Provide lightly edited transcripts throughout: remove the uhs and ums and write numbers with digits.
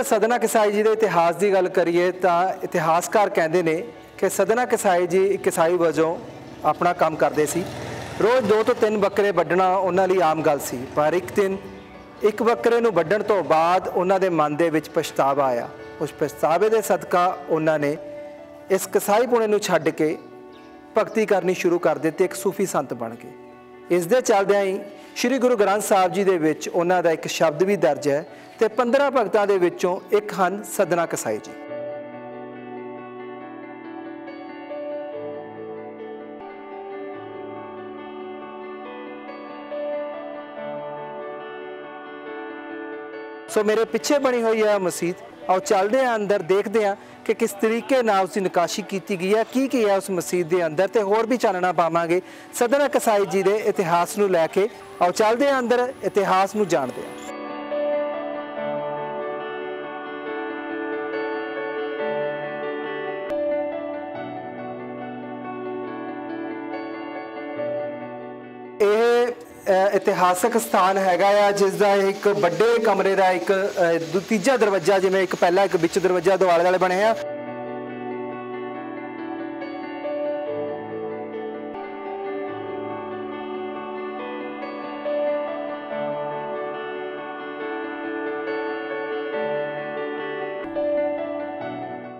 सदना कसाई जी के इतिहास की गल करिए तो इतिहासकार कहते हैं कि सदना कसाई जी कसाई वजों अपना काम करते सी। रोज़ 2 तो 3 बकरे वड्डना उन्होंने लिए आम गल सी, पर एक दिन एक बकरे नूं वड्डण तो बाद उन्होंने मन दे विच पछतावा आया। उस पछतावे के सदका उन्होंने इस कसाई पुणे नूं छड्ड के भगती करनी शुरू कर दी, एक सूफी संत बन गए। इस दे चलदिआं ही श्री गुरु ग्रंथ साहिब जी दे विच उन्हां दा एक शब्द भी दर्ज है ते 15 भगतां दे विचों एक हन सदना कसाई जी। सो मेरे पिछे बनी हुई है मसीत, और चलते हैं अंदर, देखते हैं कि किस तरीके नाल उसकी नकाशी की गई है, की है उस मसीत के अंदर, तो होर भी चानना पावांगे सदना कसाई जी के इतिहास नूं लैके। और चलते हैं अंदर, इतिहास नूं जानते हैं। इतिहासक स्थान हैगा जिसका एक बड़े कमरे का एक तीजा दरवाजा, जिमें एक पहला एक बिच दरवाजा दो आले दुआले बने हैं।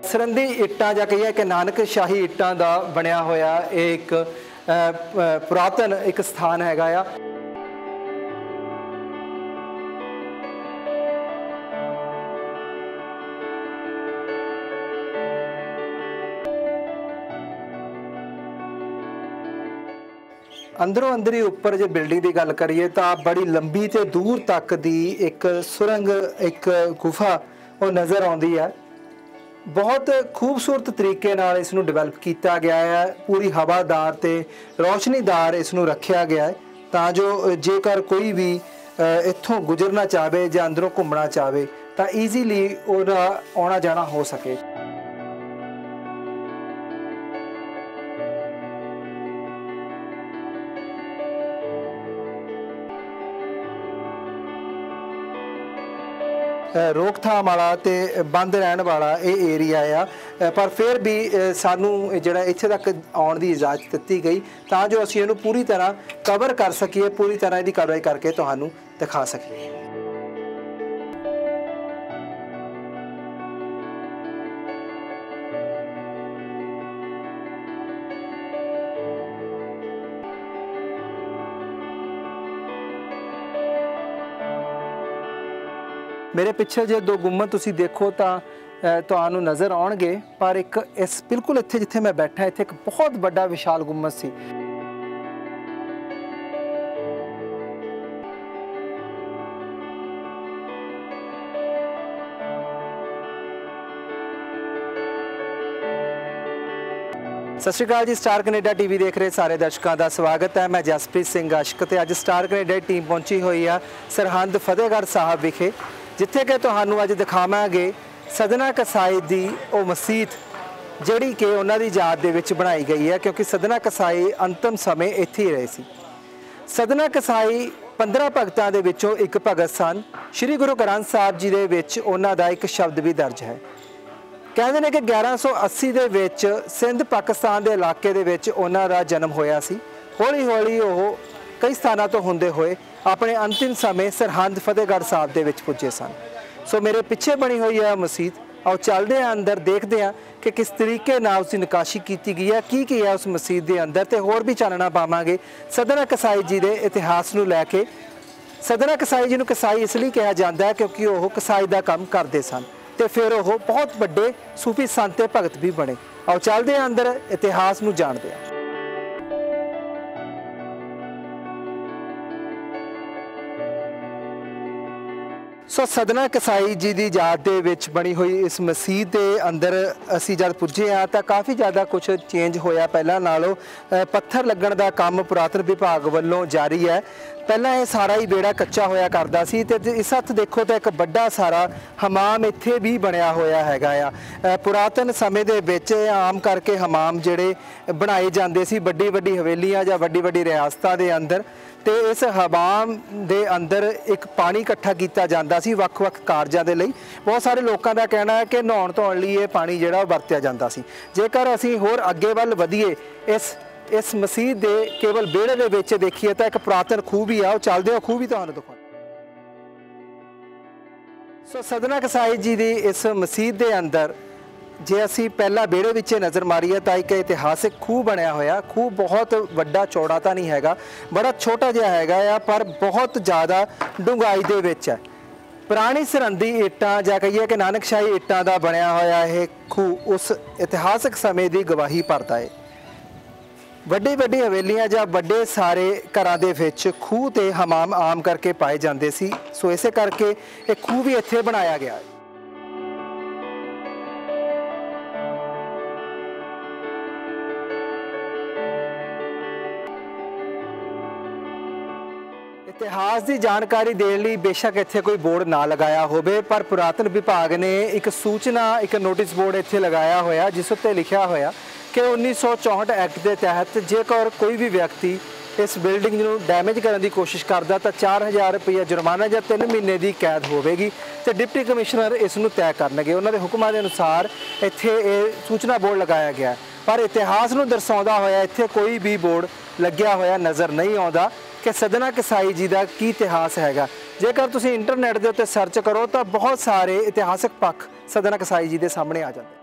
सरंदी इट्टां जां कहिए कि नानक शाही इट्टां दा बनया होया एक पुरातन एक स्थान हैगा। अंदरों अंदर ही उपर जो बिल्डिंग की गल करिए तो बड़ी लंबी तो दूर तक की एक सुरंग एक गुफा वो नज़र आती है। बहुत खूबसूरत तरीके नाल इसनूं डिवेलप किया गया है, पूरी हवादार ते रोशनीदार इसनूं रखा गया है, तां जो जेकर कोई भी इत्थों गुजरना चाहे या अंदरों घूमना चाहे तो ईजीली उहदा आना जाना हो सके। रोकथाम वाला ते बंद रहने वाला ये एरिया आ, पर फिर भी सानू जिहड़ा इत्थे तक आउण दी इजाजत दी गई तां जो असीं इहनूं पूरी तरह कवर कर सकीए, पूरी तरह इहदी कार्रवाई करके तुहानूं दिखा सकीए। मेरे पिछे जो 2 गुंबद तुसी देखो तो तुहानूं नज़र आउणगे, पर एक इस बिल्कुल इत्थे जिथे मैं बैठा इत्थे एक बहुत बड़ा विशाल गुंबद सी। सत श्री अकाल जी, स्टार कनेडा टीवी देख रहे सारे दर्शकों का स्वागत है। मैं जसप्रीत सिंह आशक ते अज स्टार कनेडा की टीम पहुंची हुई है सरहंद फतेहगढ़ साहब विखे, जिथे कि तुहानूं अज दिखावांगे सदना कसाई दी ओ मसीत जिहड़ी कि उन्हां दी याद दे विच बनाई गई है, क्योंकि सदना कसाई अंतिम समय इत्थे ही रहे सी। सदना कसाई 15 भगतां दे विचों एक भगत सन। श्री गुरु ग्रंथ साहिब जी दे विच उन्हां दा एक शब्द भी दर्ज है। कहते हैं कि 1180 दे विच सिंध पाकिस्तान के इलाके दे विच उन्हां दा जन्म होया सी। हौली हौली वो कई स्थानों तो होंदे होए अपने अंतिम समय सरहंद फतेहगढ़ साहब दे विच पुजे सन। सो मेरे पिछे बनी हुई है मसीत, और चलते हैं अंदर, देखते हैं कि किस तरीके नाल उसकी नकाशी की गई है, की है उस मसीत के अंदर, तो होर भी चानना पावांगे सदना कसाई जी के इतिहास नूं लैके। सदना कसाई जी नूं कसाई इसलिए कहा जाता है क्योंकि वह कसाई का काम करते सन, तो फिर वह बहुत बड़े सूफी संत भगत भी बने। और चलते हैं अंदर, इतिहास नूं जानते हैं। सो सदना कसाई जी की याद दे विच बनी हुई इस मसीत के अंदर असी जब पुजे हाँ तो काफ़ी ज़्यादा कुछ चेंज होया पहलां नालों। पत्थर लगन का काम पुरातन विभाग वालों जारी है। पहला ये सारा ही बेड़ा कच्चा होया करदा सी, ते इस हथ देखो तो एक बड़ा सारा हमाम इत्थे भी बनया होया हैगा आ। पुरातन समय दे विच आम करके हमाम जिहड़े बनाए जांदे सी बड़ी बड़ी हवेलियां जां बड़ी बड़ी रियासतां दे अंदर, ਤੇ ਇਸ ਹਵਾਮ ਦੇ ਅੰਦਰ ਇੱਕ ਪਾਣੀ ਇਕੱਠਾ ਕੀਤਾ ਜਾਂਦਾ ਸੀ ਵੱਖ-ਵੱਖ ਕਾਰਜਾਂ ਦੇ ਲਈ। ਬਹੁਤ ਸਾਰੇ ਲੋਕਾਂ ਦਾ ਕਹਿਣਾ ਹੈ ਕਿ ਨਹਾਉਣ ਧੋਣ ਲਈ ਇਹ ਪਾਣੀ ਜਿਹੜਾ ਉਹ ਵਰਤਿਆ ਜਾਂਦਾ ਸੀ। ਜੇਕਰ ਅਸੀਂ ਹੋਰ ਅੱਗੇ ਵੱਲ ਵਧੀਏ ਇਸ ਮਸਜਿਦ ਦੇ ਕੇਵਲ ਵਿਹੜੇ ਦੇ ਵਿੱਚ ਦੇਖੀਏ ਤਾਂ ਇੱਕ ਪੁਰਾਤਨ ਖੂਹ ਵੀ ਆ, ਉਹ ਚੱਲਦੇ ਹੋ ਖੂਹ ਵੀ ਤੁਹਾਨੂੰ ਦਿਖਾਉਂਦੇ। ਸੋ ਸਦਨਾ ਕਸਾਈ ਜੀ ਦੀ ਇਸ ਮਸਜਿਦ ਦੇ ਅੰਦਰ ਜੇ ਅਸੀਂ ਪਹਿਲਾਂ ਵਿਹੜੇ ਵਿੱਚ ਨਜ਼ਰ ਮਾਰੀਏ ਤਾਂ ਇੱਕ ਇਤਿਹਾਸਿਕ ਖੂਹ ਬਣਿਆ ਹੋਇਆ। ਖੂਹ ਬਹੁਤ ਵੱਡਾ ਚੌੜਾ ਤਾਂ ਨਹੀਂ ਹੈਗਾ, ਬੜਾ ਛੋਟਾ ਜਿਹਾ ਹੈਗਾ ਆ, ਪਰ ਬਹੁਤ ਜ਼ਿਆਦਾ ਡੂੰਘਾਈ ਦੇ ਵਿੱਚ ਹੈ। ਪੁਰਾਣੀ ਸਰਹੰਦੀ ਇੱਟਾਂ ਜਾਂ ਕਹੀਏ ਕਿ ਨਾਨਕਸ਼ਾਹੀ ਇੱਟਾਂ ਦਾ ਬਣਿਆ ਹੋਇਆ ਇਹ ਖੂਹ ਉਸ ਇਤਿਹਾਸਕ ਸਮੇਂ ਦੀ ਗਵਾਹੀ ਭਰਦਾ ਹੈ। ਵੱਡੀ ਵੱਡੀ ਹਵੇਲੀਆਂ ਜਾਂ ਵੱਡੇ ਸਾਰੇ ਘਰਾਂ ਦੇ ਵਿੱਚ ਖੂਹ ਤੇ ਹਮਾਮ ਆਮ ਕਰਕੇ ਪਾਏ ਜਾਂਦੇ ਸੀ। ਸੋ ਇਸੇ ਕਰਕੇ ਇਹ ਖੂਹ ਵੀ ਇੱਥੇ ਬਣਾਇਆ ਗਿਆ ਹੈ। इतिहास की जानकारी देने लिए बेशक इत्थे कोई बोर्ड ना लगाया होवे, पर पुरातन विभाग ने एक सूचना एक नोटिस बोर्ड इत्थे लगाया होया जिस उत्ते लिखा होया कि 1964 एक्ट के तहत जेकर कोई भी व्यक्ति इस बिल्डिंग नूं डैमेज करने की कोशिश करता तो 4000 रुपया जुर्माना या 3 महीने की कैद होगी। तो डिप्टी कमिश्नर इसनूं तय करनगे। उन्हां दे हुक्मां दे अनुसार इत्थे सूचना बोर्ड लगाया गया, पर इतिहास नूं दर्शाउंदा होया इत्थे कोई भी बोर्ड लग्या होया नज़र नहीं आउंदा कि सदना कसाई जी का की इतिहास हैगा। जेकर तुसीं इंटरनेट के उत्ते सर्च करो तो बहुत सारे इतिहासक पक्ष सदना कसाई जी के सामने आ जाते।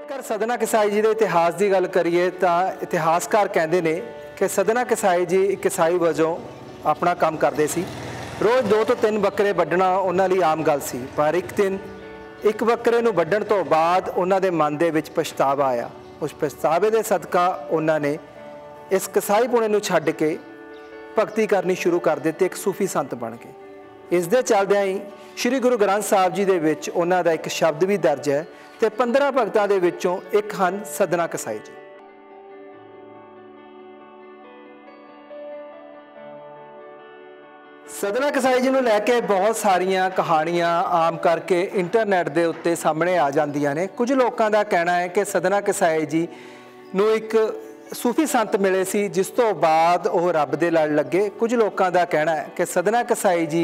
जेकर सदना कसाई जी के इतिहास की गल करिए तो इतिहासकार कहते हैं कि सदना कसाई जी एक कसाई वजों अपना काम करते सी। रोज़ 2 ਤੋਂ 3 ਬੱਕਰੇ ਵੱਢਣਾ ਉਹਨਾਂ ਲਈ आम गल सी, पर एक दिन एक ਬੱਕਰੇ ਨੂੰ ਵੱਢਣ ਤੋਂ ਬਾਅਦ ਉਹਨਾਂ ਦੇ ਮਨ ਦੇ ਵਿੱਚ ਪਛਤਾਵਾ ਆਇਆ। ਉਸ ਪਛਤਾਵੇ ਦੇ ਸਦਕਾ ਉਹਨਾਂ ਨੇ ਇਸ ਕਸਾਈਪੁਣੇ ਨੂੰ ਛੱਡ ਕੇ ਭਗਤੀ ਕਰਨੀ ਸ਼ੁਰੂ ਕਰ ਦਿੱਤੀ, ਇੱਕ ਸੂਫੀ ਸੰਤ ਬਣ ਗਏ। ਇਸ ਦੇ ਚੱਲਦਿਆਂ ਹੀ ਸ੍ਰੀ ਗੁਰੂ ਗ੍ਰੰਥ ਸਾਹਿਬ ਜੀ ਦੇ ਵਿੱਚ ਉਹਨਾਂ ਦਾ ਇੱਕ ਸ਼ਬਦ ਵੀ ਦਰਜ ਹੈ ਤੇ 15 ਭਗਤਾਂ ਦੇ ਵਿੱਚੋਂ ਇੱਕ ਹਨ ਸਦਨਾ ਕਸਾਈ ਜੀ। सदना कसाई जी नूं लैके बहुत सारिया कहानियां आम करके इंटरनेट के उत्ते सामने आ जांदियां ने। कुछ लोगों का कहना है कि सदना कसाई जी नूं एक सूफी संत मिले सी जिस तो बाद वो रब दे लड़ लगे। कुछ लोगों का कहना है कि सदना कसाई जी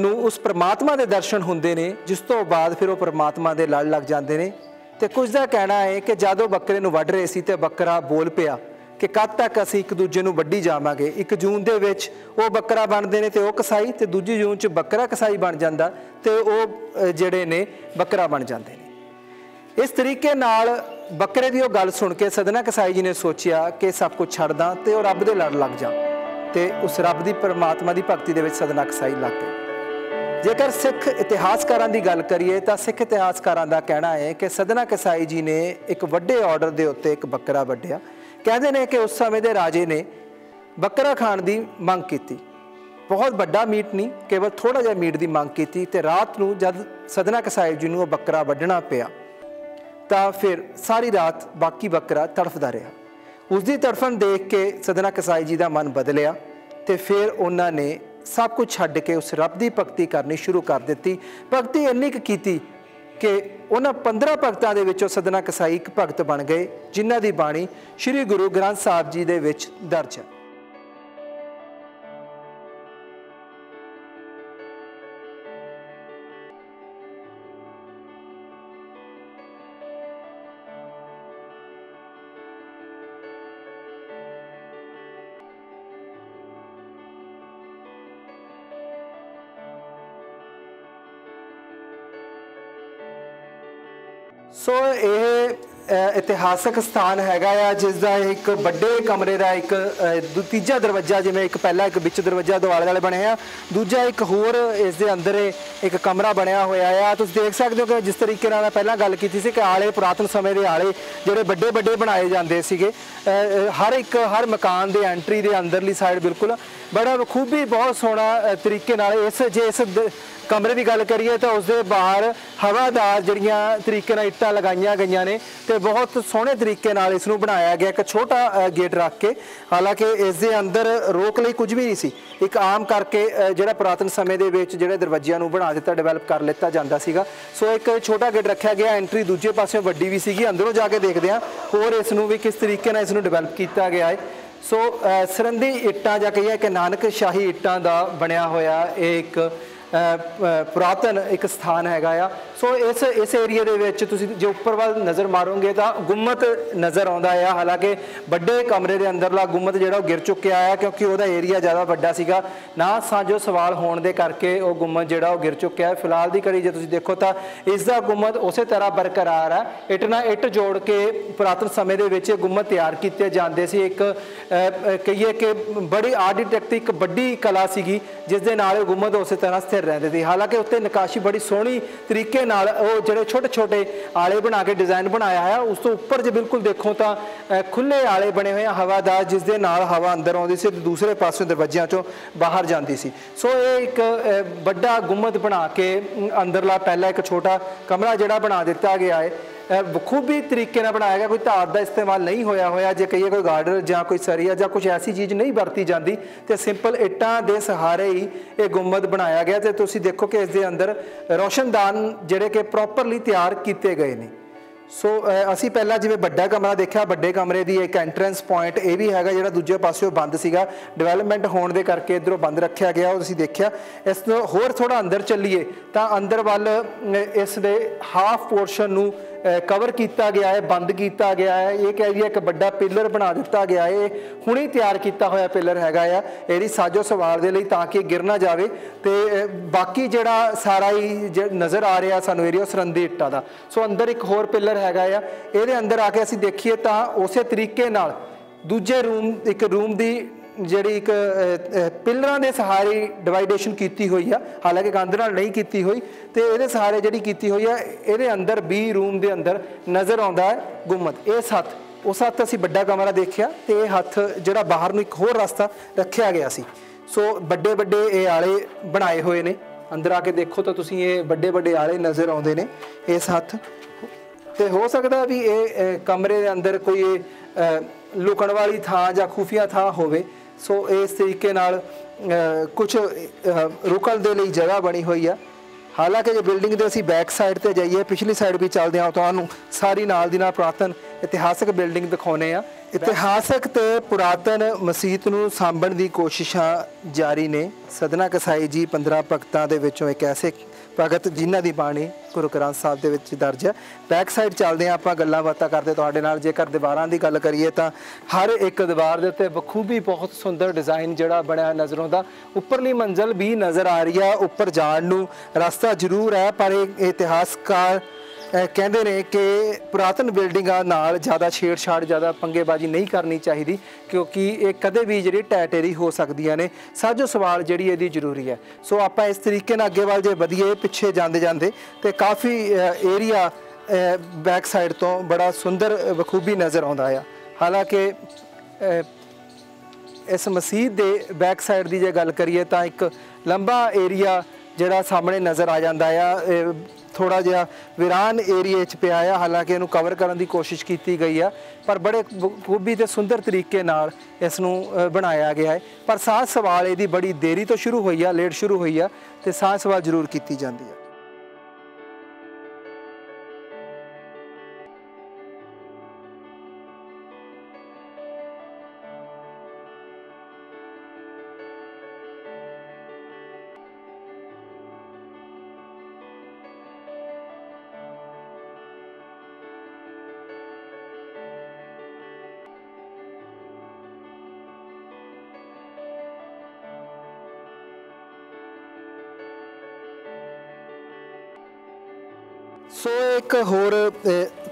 नूं उस परमात्मा के दर्शन हुंदे ने जिस तो बाद फिर वो परमात्मा के लड़ लग जाते हैं। तो कुछ का कहना है कि जदों बकरे नूं वढ रहे सी ते बकरा बोल पिया कि कद तक असीं एक दूजे नूं वड्डी जावांगे। 1 जून दे विच वो बकरा बनते हैं तो वह कसाई, तो 2 जून च बकरा कसाई बन जाता तो वो जिहड़े ने बकरा बन जाते हैं। इस तरीके नाल बकरे की गल सुन के सदना कसाई जी ने सोचिया कि सब कुछ छड्ड दा ते वो रब दे लड़ लग जा, तो उस रब की परमात्मा की भगती दे विच सदना कसाई लग गए। जेकर सिख इतिहासकारां की गल करिए तो सिख इतिहासकारां का कहना है कि सदना कसाई जी ने एक वड्डे ऑर्डर के उत्ते एक बकरा वड्ढिया। कहते हैं कि उस समय के राजे ने बकरा खाण की मंग की, बहुत बड़ा मीट नहीं, केवल थोड़ा जिहा मीट की मंग की। तो रात को जब सदना कसाई जी को बकरा वड्ढना पिया तो फिर सारी रात बाकी बकरा तड़फदा रहा। उसकी तड़फन देख के सदना कसाई जी का मन बदलिया तो फिर उन्होंने सब कुछ छड्ड के उस रब की भगती करनी शुरू कर दी। भगती इन्नी की कि उन्होंने 15 भगतों के विचों सदना कसाई एक भगत बन गए जिन्हां दी बाणी श्री गुरु ग्रंथ साहिब जी दे विच दर्ज है। सो यह इतिहासक स्थान हैगा जिसका एक बड़े कमरे का एक तीजा दरवाजा, जिमें एक पहला एक बिच दरवाजा दो आले दुआले बने आ, दूजा एक होर इस दे अंदर एक कमरा बनया होया है। तुम देख सकते हो कि जिस तरीके नाल पहला गल की थी कि आले पुरातन समय के आले जोड़े बड़े बड़े बनाए जाते सीगे, हर मकान के एंट्री के अंदरली साइड बिल्कुल बड़ा खूबी बहुत सोहना तरीके नाल इस कमरे की गल करिए तो उसके बाहर हवादार जड़ियाँ तरीके नाल इट्टां लगाईयां गईयां ने ते बहुत सोहणे तरीके नाल इसनूं बनाया गया। एक छोटा गेट रख के, हालांकि इस दे अंदर रोक लई कुछ भी नहीं सी, एक आम करके जिहड़ा पुरातन समय दे विच जिहड़े दरवाजिਆਂ ਨੂੰ बना दिता, डिवेलप कर लिता जाता सीगा। सो एक छोटा गेट रखा गया, एंट्री दूजे पासों वड्डी भी सीगी। अंदरों जाके देखते हैं होर इसनूं भी किस तरीके नाल इसनूं डिवेलप किया गया है। सो सरहंदी इट्टां जां कहिए कि नानकशाही इट्टां दा बनया होया एक पुरातन एक स्थान हैगा आ। सो इस एरिए दे विच तुसीं जे उपर वाल नज़र मारोगे तो गुम्मत नज़र आउंदा है। हालांकि बड़े कमरे के अंदरला गुम्मत जिहड़ा गिर चुकिया है, क्योंकि वह एरिया ज़्यादा वड्डा सीगा ना, साजो सवाल होने के करके वो गुम्मत जिहड़ा गिर चुकिया है। फिलहाल की घड़ी जे तुसीं देखो तो इसका गुम्मत उस तरह बरकरार है। इट ना इट जोड़ के पुरातन समय के विच गुम्मत तैयार किए जाते सी। एक कहिए कि बड़ी आर्किटेक्ट एक बड़ी कला सीगी जिस दे नाल गुम्मत उस तरह स्थिर रहते थे। हालांकि उत्ते नकाशी बड़ी सोहनी तरीके नाल वो जिहड़े छोटे छोटे आले बना के डिज़ाइन बनाया है। उस तो उपर जो बिल्कुल देखो तो खुले आले बने हुए हवादार, जिस दे नाल हवा अंदर आउंदी सी, दूसरे पासों दरवाजियां चों बाहर जाती सी। सो ये एक बड़ा गुम्मत बना के अंदरला पहला एक छोटा कमरा जिहड़ा बना दिता गया है, बखूबी तरीके नाल बनाया गया। कोई धात का इस्तेमाल नहीं होया होया, जे कहिए कोई गार्डर जां कोई सरिया जां कुछ ऐसी चीज़ नहीं वरती जाती, तो सिंपल इट्टां दे सहारे ही ये गुम्मत बनाया गया। तो तुसीं देखो कि इस दे अंदर रोशनदान जिहड़े कि प्रॉपरली तैयार किए गए ने। सो असी पहला जिवें वड्डा कमरा देखा, वड्डे कमरे की एक एंट्रेंस पॉइंट ये भी है जिहड़ा दूजे पासों बंद सीगा, डिवेलपमेंट होने के करके इधरों बंद रखा गया। तुसीं देखिया। इस होर थोड़ा अंदर चलीए तो अंदर वाल इस दे हाफ पोर्शन नूं कवर किया गया है, बंद किया गया है। ये कह दिया एक बड़ा पिलर बना दिता गया है, हुणे तैयार किया होया पिलर हैगा आ, यदि साजो सवार दे लई ताकि गिर ना जाए। तो बाकी जिहड़ा सारा ही नज़र आ रहा सानू एरिया सरहंदी इट्टां दा। सो अंदर एक होर पिलर हैगा आ, ये अंदर आके असीं देखीए तो उस तरीके नाल दूजे रूम एक रूम की ਜਿਹੜੀ एक पिलरां दे सहारे डिवाइडेशन की हुई है, हालांकि कंध नाल नहीं की हुई, तो ये सहारे जी की हुई है। ये अंदर 20 रूम के अंदर नज़र आता है गुम्मत। ये हत्थ उस हत्थ असीं बड़ा कमरा देखा, तो ये हत्थ जिहड़ा बाहर नूं एक होर रास्ता रखा गया सी। सो बड़े बड़े ये आले बनाए हुए ने, अंदर आके देखो तो तुसीं ये बड़े बड़े आले नज़र आउंदे ने इस हत्थ। तो हो सकता भी ये कमरे के अंदर कोई लुकण वाली थां जां खुफिया थां होवे। सो इस तरीके नाल कुछ रुकण दे लई जगह बनी हुई है। हालांकि जो बिल्डिंग के असीं बैक साइड ते जाइए, पिछली साइड भी चलते हैं, तो सारी नाल दी नाल पुरातन इतिहासक बिल्डिंग दिखाने आ। इतिहासक ते पुरातन मसीत नूं सांभण दी कोशिशां जारी ने। सदना कसाई जी 15 भगतां दे विचों एक ऐसे भगत जिन्हां दी बाणी गुरु ग्रंथ साहब दे विच दर्ज है। बैक साइड चलते हैं आपां गल्लां बातां करते तुहाडे नाल। जेकर दीवारां दी गल करिए तो हर एक दीवार दे उत्ते बखूबी बहुत सुंदर डिज़ाइन जिहड़ा बनया नज़र आउंदा। उपरली मंजिल भी नज़र आ रही है, उपर जाण नूं रस्ता जरूर है, पर इतिहासकार कहते हैं कि पुरातन बिल्डिंगां नाल ज़्यादा छेड़छाड़ ज़्यादा पंगेबाजी नहीं करनी चाहिए, क्योंकि ये कदे भी जी ढह ढेरी हो सकदियां ने। साजो सवाल जी ये जरूरी है। सो आप इस तरीके अगे वाल जो वधिए पिछे जाते जाते तो काफ़ी एरिया बैक साइड तो बड़ा सुंदर बखूबी नज़र आता है। हालांकि इस मसीत के बैक साइड की जो गल करिए तो एक लंबा एरिया जिहड़ा सामने नज़र आ जाता है, थोड़ा जिहा वीरान एरिए च पिया है। हालांकि इनू कवर करने की कोशिश की गई है, पर बड़े खूबी ते सुंदर तरीके नाल इसनू बनाया गया है। पर साज सवाल इसकी बड़ी देरी तो शुरू हुई है, लेट शुरू हुई है, तो साज सवाल जरूर की जाती है। सो एक होर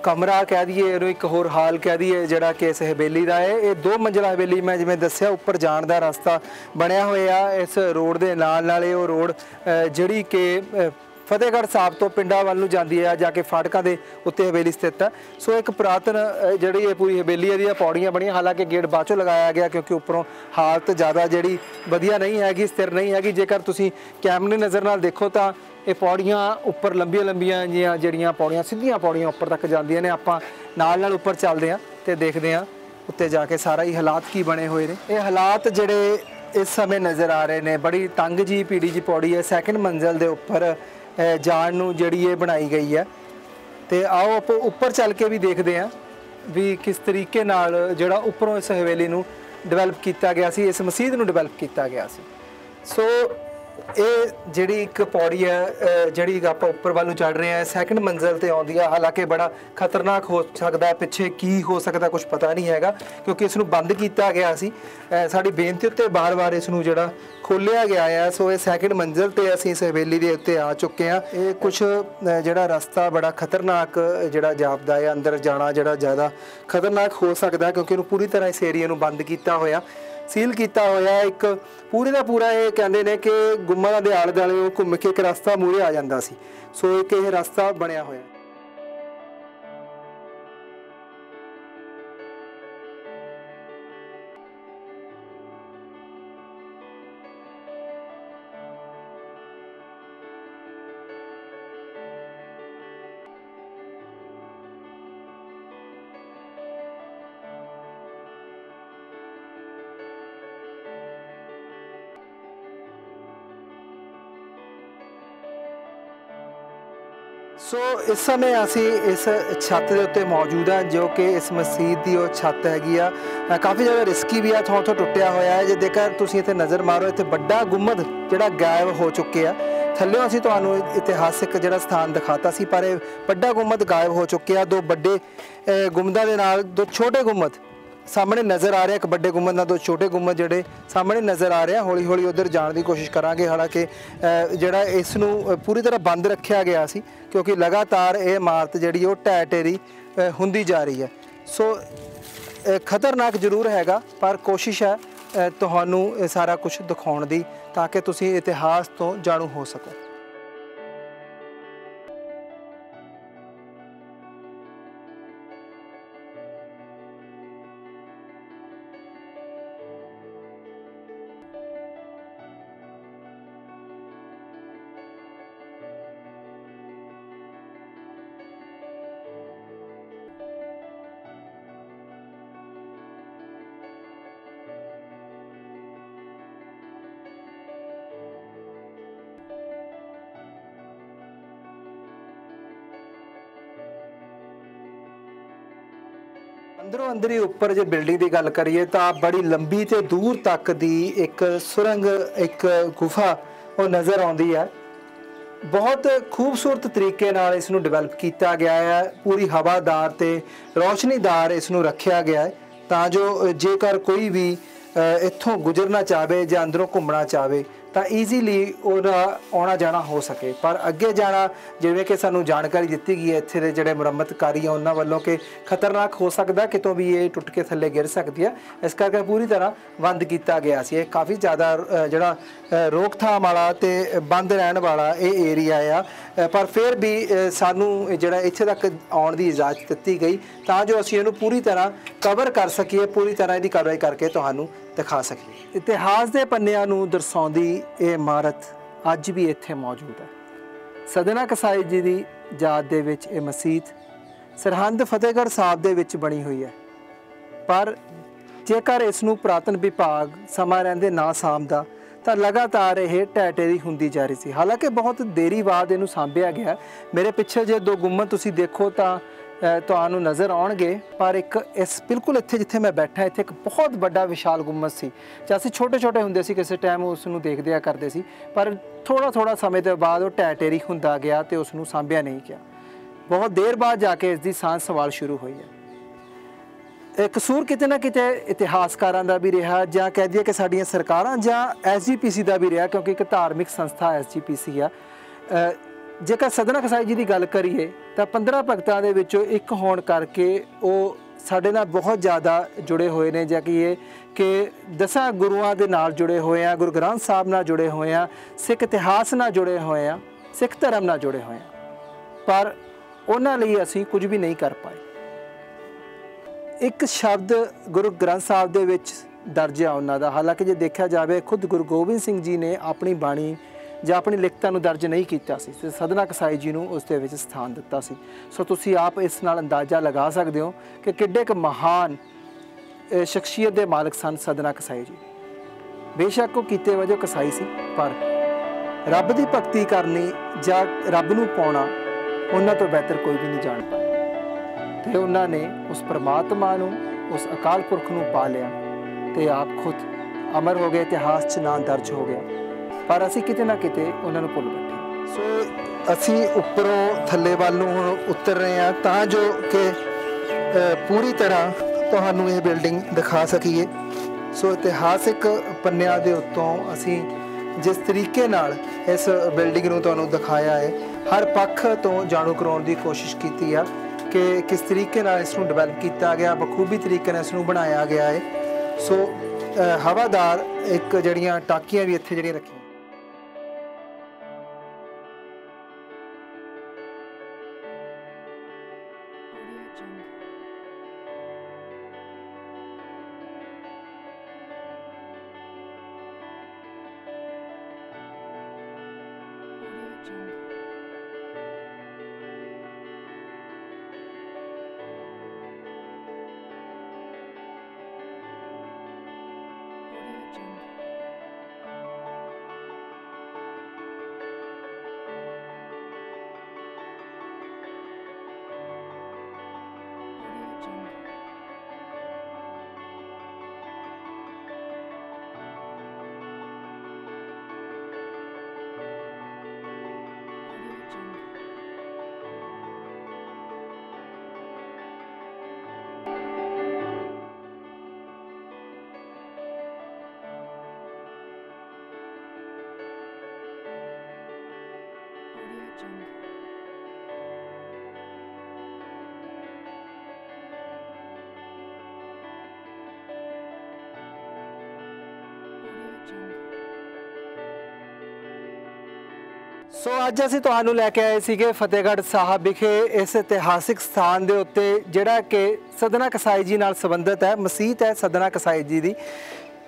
कमरा कह दिए, एक होर हाल कह दिए जिहड़ा कि इस हवेली का है। ये 2 मंजिला हवेली, मैं जिवें दस्सिया उपर जाण दा रास्ता बनया होया इस रोड के नाल। वो रोड जिहड़ी कि फतेहगढ़ साहब तो पिंडां वाल नूं जांदी है, जाके फाटकां दे उत्ते हवेली स्थित है। सो एक पुरातन जिहड़ी ये पूरी हवेली दी पौड़ियां बणियां, हालांकि गेट बाद चों लगाया गया क्योंकि उपरों हालत ज़्यादा जिहड़ी वधिया नहीं हैगी, स्थिर नहीं हैगी। जेकर तुसीं कैमरे नज़र नाल देखो तो ਇਹ ਪੌੜੀਆਂ ਉੱਪਰ ਲੰਬੀਆਂ ਲੰਬੀਆਂ ਜੀਆਂ ਜਿਹੜੀਆਂ ਪੌੜੀਆਂ ਸਿੱਧੀਆਂ ਪੌੜੀਆਂ ਉੱਪਰ ਤੱਕ ਜਾਂਦੀਆਂ ਨੇ। ਆਪਾਂ ਨਾਲ ਉੱਪਰ ਚੱਲਦੇ ਹਾਂ ਤੇ ਦੇਖਦੇ ਹਾਂ ਉੱਤੇ ਜਾ ਕੇ ਸਾਰਾ ਹੀ ਹਾਲਾਤ ਕੀ ਬਣੇ ਹੋਏ ਨੇ। ਇਹ ਹਾਲਾਤ ਜਿਹੜੇ ਇਸ ਸਮੇਂ ਨਜ਼ਰ ਆ ਰਹੇ ਨੇ, ਬੜੀ ਤੰਗ ਜੀ ਪੀੜੀ ਜੀ ਪੌੜੀ ਹੈ। ਸੈਕਿੰਡ ਮੰਜ਼ਲ ਦੇ ਉੱਪਰ ਜਾਣ ਨੂੰ ਜਿਹੜੀ ਇਹ ਬਣਾਈ ਗਈ ਹੈ। ਤੇ ਆਓ ਆਪਾਂ ਉੱਪਰ ਚੱਲ ਕੇ ਵੀ ਦੇਖਦੇ ਹਾਂ ਵੀ ਕਿਸ ਤਰੀਕੇ ਨਾਲ ਜਿਹੜਾ ਉੱਪਰੋਂ ਇਸ ਹਵੇਲੀ ਨੂੰ ਡਿਵੈਲਪ ਕੀਤਾ ਗਿਆ ਸੀ, ਇਸ ਮਸਜਿਦ ਨੂੰ ਡਿਵੈਲਪ ਕੀਤਾ ਗਿਆ ਸੀ। ਸੋ ਇਹ ਜਿਹੜੀ ਇੱਕ ਪੌੜੀ ਹੈ ਜਿਹੜੀ ਆਪਾਂ ਉੱਪਰ ਵੱਲ ਨੂੰ ਚੜ੍ਹ ਰਹੇ ਹਾਂ, ਸੈਕਿੰਡ ਮੰਜ਼ਲ ਤੇ ਆਉਂਦੀ ਆ। ਹਾਲਾਂਕਿ ਬੜਾ ਖਤਰਨਾਕ ਹੋ ਸਕਦਾ, ਪਿੱਛੇ ਕੀ ਹੋ ਸਕਦਾ ਕੁਝ ਪਤਾ ਨਹੀਂ ਹੈਗਾ, ਕਿਉਂਕਿ ਇਸ ਨੂੰ ਬੰਦ ਕੀਤਾ ਗਿਆ ਸੀ। ਸਾਡੀ ਬੇਨਤੀ ਉੱਤੇ ਬਾਰ-ਬਾਰ ਇਸ ਨੂੰ ਜਿਹੜਾ ਖੋਲ੍ਹਿਆ ਗਿਆ ਆ। ਸੋ ਇਹ ਸੈਕਿੰਡ ਮੰਜ਼ਲ ਤੇ ਅਸੀਂ ਇਸ ਹਵੇਲੀ ਦੇ ਉੱਤੇ ਆ ਚੁੱਕੇ ਹਾਂ। ਇਹ ਕੁਝ ਜਿਹੜਾ ਰਸਤਾ ਬੜਾ ਖਤਰਨਾਕ ਜਿਹੜਾ ਜਾਪਦਾ ਹੈ, ਅੰਦਰ ਜਾਣਾ ਜਿਹੜਾ ਜ਼ਿਆਦਾ ਖਤਰਨਾਕ ਹੋ ਸਕਦਾ, ਕਿਉਂਕਿ ਇਹਨੂੰ ਪੂਰੀ ਤਰ੍ਹਾਂ ਇਸ ਏਰੀਆ ਨੂੰ ਬੰਦ ਕੀਤਾ ਹੋਇਆ, ਸੀਲ ਕੀਤਾ ਹੋਇਆ। ਇੱਕ ਪੂਰੇ ਦਾ ਪੂਰਾ ਇਹ ਕਹਿੰਦੇ ਨੇ ਕਿ ਗੁੰਮਟਾਂ ਦੇ ਆਲੇ ਦੁਆਲੇ ਉਹ ਘੁੰਮ ਕੇ ਇੱਕ ਰਸਤਾ ਮੂਹਰੇ ਆ ਜਾਂਦਾ ਸੀ। ਸੋ ਇੱਕ ਇਹ ਰਸਤਾ ਬਣਿਆ ਹੋਇਆ। ਸੋ ਇਸ ਸਮੇਂ ਅਸੀਂ ਇਸ ਛੱਤ ਦੇ ਉੱਤੇ ਮੌਜੂਦ ਹਾਂ, ਜੋ ਕਿ ਇਸ ਮਸਜਿਦ ਦੀ ਉਹ ਛੱਤ ਹੈਗੀ ਆ। ਕਾਫੀ ਜ਼ਿਆਦਾ ਰਿਸਕੀ ਵੀ ਆ, ਥੋੜਾ ਟੁੱਟਿਆ ਹੋਇਆ ਹੈ। ਜੇ ਜੇਕਰ ਤੁਸੀਂ ਇੱਥੇ ਨਜ਼ਰ ਮਾਰੋ, ਇੱਥੇ ਵੱਡਾ ਗੁੰਮਦ ਜਿਹੜਾ ਗਾਇਬ ਹੋ ਚੁੱਕਿਆ। ਥੱਲਿਓਂ ਅਸੀਂ ਤੁਹਾਨੂੰ ਇਤਿਹਾਸਿਕ ਜਿਹੜਾ ਸਥਾਨ ਦਿਖਾਤਾ ਸੀ, ਪਰ ਇਹ ਵੱਡਾ ਗੁੰਮਦ ਗਾਇਬ ਹੋ ਚੁੱਕਿਆ। ਦੋ ਵੱਡੇ ਗੁੰਮਦਾਂ ਦੇ ਨਾਲ ਦੋ ਛੋਟੇ ਗੁੰਮਦ ਸਾਹਮਣੇ ਨਜ਼ਰ ਆ ਰਿਹਾ। ਇੱਕ ਵੱਡੇ ਗੁੰਮਦ ਨਾਲ ਦੋ ਛੋਟੇ ਗੁੰਮਦ ਜਿਹੜੇ ਸਾਹਮਣੇ ਨਜ਼ਰ ਆ ਰਿਹਾ। ਹੌਲੀ ਹੌਲੀ ਉੱਧਰ ਜਾਣ ਦੀ ਕੋਸ਼ਿਸ਼ ਕਰਾਂਗੇ। ਹਾਲਾਂਕਿ ਜਿਹੜਾ ਇਸ ਨੂੰ ਪੂਰੀ ਤਰ੍ਹਾਂ ਬੰਦ ਰੱਖਿਆ ਗਿਆ ਸੀ, ਕਿਉਂਕਿ ਲਗਾਤਾਰ ਇਹ ਇਮਾਰਤ ਜਿਹੜੀ ਉਹ ਢਹਿ ਢੇਰੀ ਹੁੰਦੀ ਜਾ ਰਹੀ ਹੈ। ਸੋ ਖਤਰਨਾਕ ਜ਼ਰੂਰ ਹੈਗਾ, ਪਰ ਕੋਸ਼ਿਸ਼ ਹੈ ਤੁਹਾਨੂੰ ਇਹ ਸਾਰਾ ਕੁਝ ਦਿਖਾਉਣ ਦੀ, ਤਾਂ ਕਿ ਤੁਸੀਂ ਇਤਿਹਾਸ ਤੋਂ ਜਾਣੂ ਹੋ ਸਕੋ। ਅੰਦਰੋਂ ਅੰਦਰ ਹੀ ਉੱਪਰ ਜੇ ਬਿਲਡਿੰਗ ਦੀ ਗੱਲ ਕਰੀਏ ਤਾਂ ਬੜੀ ਲੰਬੀ ਤੇ ਦੂਰ ਤੱਕ ਦੀ ਇੱਕ ਸੁਰੰਗ, ਇੱਕ ਗੁਫਾ ਉਹ ਨਜ਼ਰ ਆਉਂਦੀ ਹੈ। ਬਹੁਤ ਖੂਬਸੂਰਤ ਤਰੀਕੇ ਨਾਲ ਇਸ ਨੂੰ ਡਿਵੈਲਪ ਕੀਤਾ ਗਿਆ ਹੈ। ਪੂਰੀ ਹਵਾਦਾਰ ਤੇ ਰੌਸ਼ਨੀਦਾਰ ਇਸ ਨੂੰ ਰੱਖਿਆ ਗਿਆ ਹੈ, ਤਾਂ ਜੋ ਜੇਕਰ ਕੋਈ ਵੀ ਇੱਥੋਂ ਗੁਜ਼ਰਨਾ ਚਾਹਵੇ ਜਾਂ ਅੰਦਰੋਂ ਘੁੰਮਣਾ ਚਾਹਵੇ ਤਾਂ ਈਜ਼ੀਲੀ ਉਹਦਾ ਆਉਣਾ ਜਾਣਾ ਹੋ ਸਕੇ। ਪਰ ਅੱਗੇ ਜਾਣਾ, ਜਿਵੇਂ ਕਿ ਸਾਨੂੰ ਜਾਣਕਾਰੀ ਦਿੱਤੀ ਗਈ ਹੈ ਇੱਥੇ ਦੇ ਜਿਹੜੇ ਮੁਰੰਮਤਕਾਰੀ ਆ ਉਹਨਾਂ ਵੱਲੋਂ, ਕਿ ਖਤਰਨਾਕ ਹੋ ਸਕਦਾ, ਕਿਤੋਂ ਵੀ ਇਹ ਟੁੱਟ ਕੇ ਥੱਲੇ ਗਿਰ ਸਕਦੀ ਹੈ। ਇਸ ਕਰਕੇ ਪੂਰੀ ਤਰ੍ਹਾਂ ਬੰਦ ਕੀਤਾ ਗਿਆ ਸੀ। ਇਹ ਕਾਫੀ ਜ਼ਿਆਦਾ ਜਿਹੜਾ ਰੋਕਥਾਮ ਵਾਲਾ ਤੇ ਬੰਦ ਰਹਿਣ ਵਾਲਾ ਇਹ ਏਰੀਆ ਆ, ਪਰ ਫਿਰ ਵੀ ਸਾਨੂੰ ਜਿਹੜਾ ਇੱਥੇ ਤੱਕ ਆਉਣ ਦੀ ਇਜਾਜ਼ਤ ਦਿੱਤੀ ਗਈ, ਤਾਂ ਜੋ ਅਸੀਂ ਇਹਨੂੰ ਪੂਰੀ ਤਰ੍ਹਾਂ ਕਵਰ ਕਰ ਸਕੀਏ, ਪੂਰੀ ਤਰ੍ਹਾਂ ਇਹਦੀ ਕਾਰਵਾਈ ਕਰਕੇ ਤੁਹਾਨੂੰ ਦਿਖਾ ਸਕੀਏ। ਇਤਿਹਾਸ ਦੇ ਪੰਨਿਆਂ ਨੂੰ ਦਰਸਾਉਂਦੀ ਇਹ ਇਮਾਰਤ ਅੱਜ ਵੀ ਇੱਥੇ ਮੌਜੂਦ ਹੈ। ਸਦਨਾ ਕਸਾਈ ਜੀ ਦੀ ਯਾਦ ਦੇ ਵਿੱਚ ਇਹ ਮਸਜਿਦ ਸਰਹੰਦ ਫਤਿਹਗੜ੍ਹ ਸਾਹਿਬ ਦੇ ਵਿੱਚ ਬਣੀ ਹੋਈ ਹੈ, ਪਰ ਜੇਕਰ ਇਸ ਨੂੰ ਪੁਰਾਤਨ ਵਿਭਾਗ ਸਮਾਂ ਰਹਿੰਦੇ ਨਾ ਸਾਂਭਦਾ ਤਾਂ ਲਗਾਤਾਰ ਇਹ ਢਹਿ ਢੇਰੀ ਹੁੰਦੀ ਜਾ ਰਹੀ ਸੀ। ਹਾਲਾਂਕਿ ਬਹੁਤ ਦੇਰੀ ਬਾਅਦ ਇਹਨੂੰ ਸਾਂਭਿਆ ਗਿਆ। ਮੇਰੇ ਪਿੱਛੇ ਜੇ ਦੋ ਗੁੰਮਦ ਤੁਸੀਂ ਦੇਖੋ ਤਾਂ ਤੁਹਾਨੂੰ ਨਜ਼ਰ ਆਉਣਗੇ, ਪਰ ਇੱਕ ਇਸ ਬਿਲਕੁਲ ਇੱਥੇ ਜਿੱਥੇ ਮੈਂ ਬੈਠਾ, ਇੱਥੇ ਇੱਕ ਬਹੁਤ ਵੱਡਾ ਵਿਸ਼ਾਲ ਗੁੰਮਦ ਸੀ। ਜੇ ਅਸੀਂ ਛੋਟੇ ਛੋਟੇ ਹੁੰਦੇ ਸੀ ਕਿਸੇ ਟਾਈਮ ਉਸ ਨੂੰ ਦੇਖਦਿਆ ਕਰਦੇ ਸੀ, ਪਰ ਥੋੜ੍ਹਾ ਸਮੇਂ ਤੋਂ ਬਾਅਦ ਉਹ ਢਹਿ ਢੇਰੀ ਹੁੰਦਾ ਗਿਆ ਤੇ ਉਸ ਨੂੰ ਸਾਂਭਿਆ ਨਹੀਂ ਗਿਆ। ਬਹੁਤ ਦੇਰ ਬਾਅਦ ਜਾ ਕੇ ਇਸ ਦੀ ਸਾਂਭ ਸੰਭਾਲ ਸ਼ੁਰੂ ਹੋਈ ਹੈ। ਕਸੂਰ ਕਿਤੇ ਨਾ ਕਿਤੇ ਇਤਿਹਾਸਕਾਰਾਂ ਦਾ ਵੀ ਰਿਹਾ, ਜਾਂ ਕਹਿ ਦਈਏ ਕਿ ਸਾਡੀਆਂ ਸਰਕਾਰਾਂ ਜਾਂ SGPC ਦਾ ਵੀ ਰਿਹਾ, ਕਿਉਂਕਿ ਇੱਕ ਧਾਰਮਿਕ ਸੰਸਥਾ SGPC ਆ। ਜੇਕਰ ਸਦਨਾ ਕਸਾਈ ਜੀ ਦੀ ਗੱਲ ਕਰੀਏ ਤਾਂ 15 ਭਗਤਾਂ ਦੇ ਵਿੱਚੋਂ ਇੱਕ ਹੋਣ ਕਰਕੇ ਉਹ ਸਾਡੇ ਨਾਲ ਬਹੁਤ ਜ਼ਿਆਦਾ ਜੁੜੇ ਹੋਏ ਨੇ, ਜਾਂ ਕਿ 10 ਗੁਰੂਆਂ ਦੇ ਨਾਲ ਜੁੜੇ ਹੋਏ ਆ, ਗੁਰੂ ਗ੍ਰੰਥ ਸਾਹਿਬ ਨਾਲ ਜੁੜੇ ਹੋਏ ਆ, ਸਿੱਖ ਇਤਿਹਾਸ ਨਾਲ ਜੁੜੇ ਹੋਏ ਆ, ਸਿੱਖ ਧਰਮ ਨਾਲ ਜੁੜੇ ਹੋਏ ਆ, ਪਰ ਉਹਨਾਂ ਲਈ ਅਸੀਂ ਕੁਝ ਵੀ ਨਹੀਂ ਕਰ ਪਾਏ। ਇੱਕ ਸ਼ਬਦ ਗੁਰੂ ਗ੍ਰੰਥ ਸਾਹਿਬ ਦੇ ਵਿੱਚ ਦਰਜ ਆ ਉਹਨਾਂ ਦਾ। ਹਾਲਾਂਕਿ ਜੇ ਦੇਖਿਆ ਜਾਵੇ, ਖੁਦ ਗੁਰੂ ਗੋਬਿੰਦ ਸਿੰਘ ਜੀ ਨੇ ਆਪਣੀ ਬਾਣੀ ਜਾਂ ਆਪਣੀ ਲਿਖਤਾਂ ਨੂੰ ਦਰਜ ਨਹੀਂ ਕੀਤਾ ਸੀ ਤੇ ਸਦਨਾ ਕਸਾਈ ਜੀ ਨੂੰ ਉਸ ਦੇ ਵਿੱਚ ਸਥਾਨ ਦਿੱਤਾ ਸੀ। ਸੋ ਤੁਸੀਂ ਆਪ ਇਸ ਨਾਲ ਅੰਦਾਜ਼ਾ ਲਗਾ ਸਕਦੇ ਹੋ ਕਿ ਕਿੱਡੇ ਕੁ ਮਹਾਨ ਸ਼ਖਸੀਅਤ ਦੇ ਮਾਲਕ ਸਨ ਸਦਨਾ ਕਸਾਈ ਜੀ। ਬੇਸ਼ੱਕ ਉਹ ਕੀਤੇ ਵਜੋਂ ਕਸਾਈ ਸੀ, ਪਰ ਰੱਬ ਦੀ ਭਗਤੀ ਕਰਨੀ ਜਾਂ ਰੱਬ ਨੂੰ ਪਾਉਣਾ ਉਹਨਾਂ ਤੋਂ ਬਿਹਤਰ ਕੋਈ ਵੀ ਨਹੀਂ ਜਾਣ ਪਾਇਆ। ਤੇ ਉਹਨਾਂ ਨੇ ਉਸ ਪ੍ਰਮਾਤਮਾ ਨੂੰ, ਉਸ ਅਕਾਲ ਪੁਰਖ ਨੂੰ ਪਾ ਲਿਆ ਤੇ ਆਪ ਖੁਦ ਅਮਰ ਹੋ ਗਏ, ਇਤਿਹਾਸ 'ਚ ਨਾਂ ਦਰਜ ਹੋ ਗਿਆ। ਪਰ ਅਸੀਂ ਕਿਤੇ ਨਾ ਕਿਤੇ ਉਹਨਾਂ ਨੂੰ ਭੁੱਲ ਬੈਠੇ। ਸੋ ਅਸੀਂ ਉੱਪਰੋਂ ਥੱਲੇ ਵੱਲ ਨੂੰ ਹੁਣ ਉਤਰ ਰਹੇ ਹਾਂ ਤਾਂ ਜੋ ਕਿ ਪੂਰੀ ਤਰ੍ਹਾਂ ਤੁਹਾਨੂੰ ਇਹ ਬਿਲਡਿੰਗ ਦਿਖਾ ਸਕੀਏ। ਸੋ ਇਤਿਹਾਸਿਕ ਪੰਨਿਆਂ ਦੇ ਉੱਤੋਂ ਅਸੀਂ ਜਿਸ ਤਰੀਕੇ ਨਾਲ ਇਸ ਬਿਲਡਿੰਗ ਨੂੰ ਤੁਹਾਨੂੰ ਦਿਖਾਇਆ ਹੈ, ਹਰ ਪੱਖ ਤੋਂ ਜਾਣੂ ਕਰਾਉਣ ਦੀ ਕੋਸ਼ਿਸ਼ ਕੀਤੀ ਆ ਕਿ ਕਿਸ ਤਰੀਕੇ ਨਾਲ ਇਸ ਨੂੰ ਡਿਵੈਲਪ ਕੀਤਾ ਗਿਆ, ਬਖੂਬੀ ਤਰੀਕੇ ਨਾਲ ਇਸ ਨੂੰ ਬਣਾਇਆ ਗਿਆ ਹੈ। ਸੋ ਹਵਾਦਾਰ ਇੱਕ ਜਿਹੜੀਆਂ ਟਾਕੀਆਂ ਵੀ ਇੱਥੇ ਜਿਹੜੀਆਂ ਰੱਖੀਆਂ। ਸੋ ਅੱਜ ਅਸੀਂ ਤੁਹਾਨੂੰ ਲੈ ਕੇ ਆਏ ਸੀਗੇ ਫਤਿਹਗੜ੍ਹ ਸਾਹਿਬ ਵਿਖੇ ਇਸ ਇਤਿਹਾਸਿਕ ਸਥਾਨ ਦੇ ਉੱਤੇ, ਜਿਹੜਾ ਕਿ ਸਦਨਾ ਕਸਾਈ ਜੀ ਨਾਲ ਸੰਬੰਧਿਤ ਹੈ। ਮਸੀਤ ਹੈ ਸਦਨਾ ਕਸਾਈ ਜੀ ਦੀ।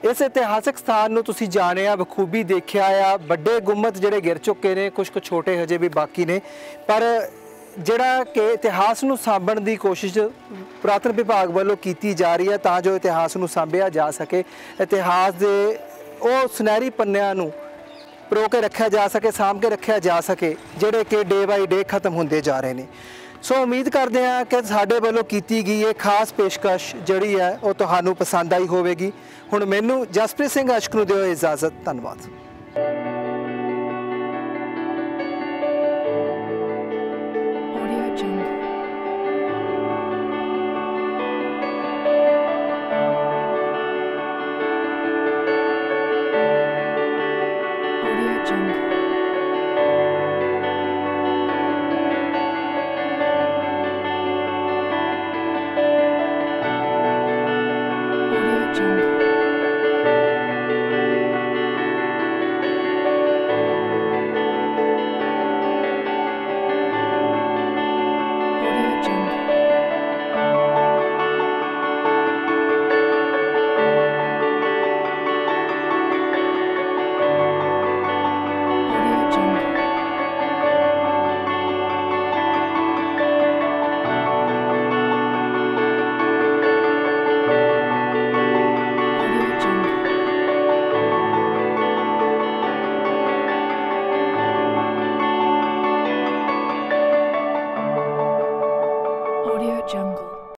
ਇਸ ਇਤਿਹਾਸਿਕ ਸਥਾਨ ਨੂੰ ਤੁਸੀਂ ਜਾਣਿਆ, ਬਖੂਬੀ ਦੇਖਿਆ ਆ। ਵੱਡੇ ਗੁੰਮਤ ਜਿਹੜੇ ਗਿਰ ਚੁੱਕੇ ਨੇ, ਕੁਝ ਕੁ ਛੋਟੇ ਹਜੇ ਵੀ ਬਾਕੀ ਨੇ, ਪਰ ਜਿਹੜਾ ਕਿ ਇਤਿਹਾਸ ਨੂੰ ਸਾਂਭਣ ਦੀ ਕੋਸ਼ਿਸ਼ ਪੁਰਾਤਨ ਵਿਭਾਗ ਵੱਲੋਂ ਕੀਤੀ ਜਾ ਰਹੀ ਹੈ ਤਾਂ ਜੋ ਇਤਿਹਾਸ ਨੂੰ ਸਾਂਭਿਆ ਜਾ ਸਕੇ, ਇਤਿਹਾਸ ਦੇ ਉਹ ਸੁਨਹਿਰੀ ਪੰਨਿਆਂ ਨੂੰ ਪਰੋ ਕੇ ਰੱਖਿਆ ਜਾ ਸਕੇ, ਸਾਂਭ ਕੇ ਰੱਖਿਆ ਜਾ ਸਕੇ, ਜਿਹੜੇ ਕਿ ਡੇ ਬਾਈ ਡੇ ਖਤਮ ਹੁੰਦੇ ਜਾ ਰਹੇ ਨੇ। ਸੋ ਉਮੀਦ ਕਰਦੇ ਹਾਂ ਕਿ ਸਾਡੇ ਵੱਲੋਂ ਕੀਤੀ ਗਈ ਇਹ ਖਾਸ ਪੇਸ਼ਕਸ਼ ਜਿਹੜੀ ਹੈ ਉਹ ਤੁਹਾਨੂੰ ਪਸੰਦ ਆਈ ਹੋਵੇਗੀ। ਹੁਣ ਮੈਨੂੰ ਜਸਪ੍ਰੀਤ ਸਿੰਘ ਆਸ਼ਕ ਨੂੰ ਦਿਓ ਇਜਾਜ਼ਤ। ਧੰਨਵਾਦ।